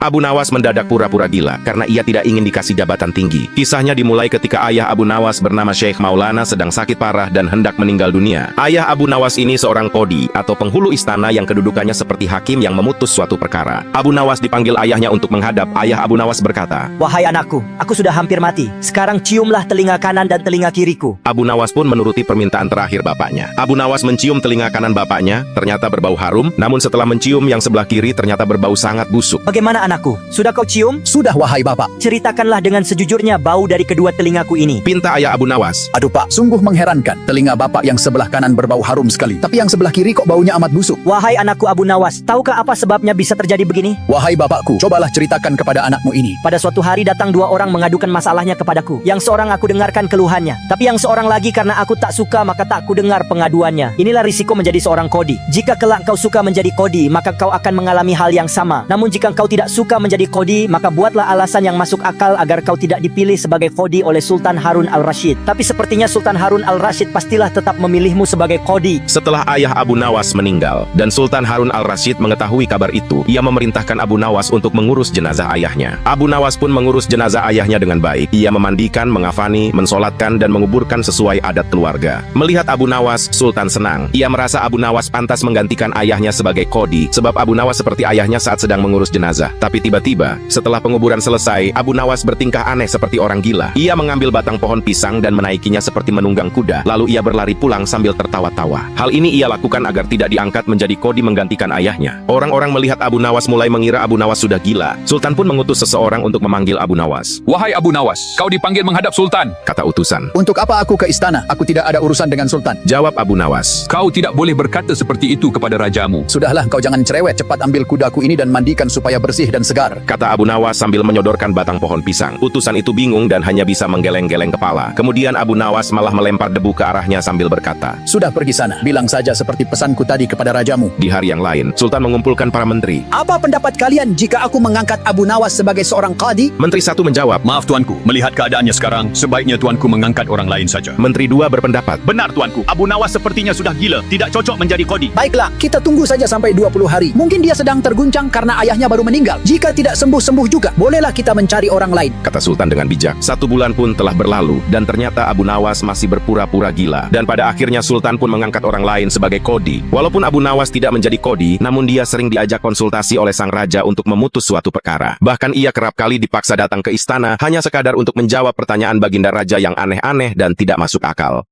Abu Nawas mendadak pura-pura gila karena ia tidak ingin dikasih jabatan tinggi. Kisahnya dimulai ketika ayah Abu Nawas bernama Syekh Maulana sedang sakit parah dan hendak meninggal dunia. Ayah Abu Nawas ini seorang qadhi atau penghulu istana yang kedudukannya seperti hakim yang memutus suatu perkara. Abu Nawas dipanggil ayahnya untuk menghadap. Ayah Abu Nawas berkata, "Wahai anakku, aku sudah hampir mati. Sekarang ciumlah telinga kanan dan telinga kiriku." Abu Nawas pun menuruti permintaan terakhir bapaknya. Abu Nawas mencium telinga kanan bapaknya, ternyata berbau harum, namun setelah mencium yang sebelah kiri ternyata berbau sangat busuk. "Bagaimana anakku? Sudah kau cium?" Sudah wahai bapak. "Ceritakanlah dengan sejujurnya bau dari kedua telingaku ini." Pinta ayah Abu Nawas. Aduh pak, sungguh mengherankan. Telinga bapak yang sebelah kanan berbau harum sekali, tapi yang sebelah kiri kok baunya amat busuk. "Wahai anakku Abu Nawas, tahukah apa sebabnya bisa terjadi begini?" Wahai bapakku, cobalah ceritakan kepada anakmu ini. "Pada suatu hari datang dua orang mengadukan masalahnya kepadaku. Yang seorang aku dengarkan keluhannya, tapi yang seorang lagi karena aku tak suka maka tak ku dengar pengaduannya. Inilah risiko menjadi seorang qadhi. Jika kelak kau suka menjadi qadhi, maka kau akan mengalami hal yang sama. Namun jika kau tidak suka menjadi qadhi, maka buatlah alasan yang masuk akal agar kau tidak dipilih sebagai qadhi oleh Sultan Harun al-Rasyid. Tapi sepertinya Sultan Harun al-Rasyid pastilah tetap memilihmu sebagai qadhi." Setelah ayah Abu Nawas meninggal dan Sultan Harun al-Rasyid mengetahui kabar itu, ia memerintahkan Abu Nawas untuk mengurus jenazah ayahnya. Abu Nawas pun mengurus jenazah ayahnya dengan baik. Ia memandikan, mengafani, mensolatkan, dan menguburkan sesuai adat keluarga. Melihat Abu Nawas, Sultan senang. Ia merasa Abu Nawas pantas menggantikan ayahnya sebagai qadhi, sebab Abu Nawas seperti ayahnya saat sedang mengurus jenazah. Tapi tiba-tiba, setelah penguburan selesai, Abu Nawas bertingkah aneh seperti orang gila. Ia mengambil batang pohon pisang dan menaikinya seperti menunggang kuda, lalu ia berlari pulang sambil tertawa-tawa. Hal ini ia lakukan agar tidak diangkat menjadi qadhi menggantikan ayahnya. Orang-orang melihat Abu Nawas mulai mengira Abu Nawas sudah gila. Sultan pun mengutus seseorang untuk memanggil Abu Nawas. "Wahai Abu Nawas, kau dipanggil menghadap Sultan." Kata utusan. Untuk apa aku ke istana? Aku tidak ada urusan dengan sultan. Jawab Abu Nawas. "Kau tidak boleh berkata seperti itu kepada rajamu." Sudahlah, kau jangan cerewet. Cepat ambil kudaku ini dan mandikan supaya bersih dan segar. Kata Abu Nawas sambil menyodorkan batang pohon pisang. Utusan itu bingung dan hanya bisa menggeleng-geleng kepala. Kemudian Abu Nawas malah melempar debu ke arahnya sambil berkata, Sudah pergi sana. Bilang saja seperti pesanku tadi kepada rajamu. Di hari yang lain, Sultan mengumpulkan para menteri. Apa pendapat kalian jika aku mengangkat Abu Nawas sebagai seorang qadhi? Menteri satu menjawab. Maaf tuanku, melihat keadaannya sekarang, sebaiknya tuanku mengangkat orang lain saja. Menteri dua berpendapat. Benar tuanku, Abu Nawas sepertinya sudah gila, tidak cocok menjadi qadhi. Baiklah, kita tunggu saja sampai 20 hari. Mungkin dia sedang terguncang karena ayahnya baru meninggal. Jika tidak sembuh-sembuh juga, bolehlah kita mencari orang lain. Kata Sultan dengan bijak. 1 bulan pun telah berlalu, dan ternyata Abu Nawas masih berpura-pura gila. Dan pada akhirnya Sultan pun mengangkat orang lain sebagai qadhi. Walaupun Abu Nawas tidak menjadi qadhi, namun dia sering diajak konsultasi oleh sang raja untuk memutus suatu perkara. Bahkan ia kerap kali dipaksa datang ke istana hanya sekadar untuk menjawab pertanyaan baginda raja yang aneh-aneh dan tidak masuk akal.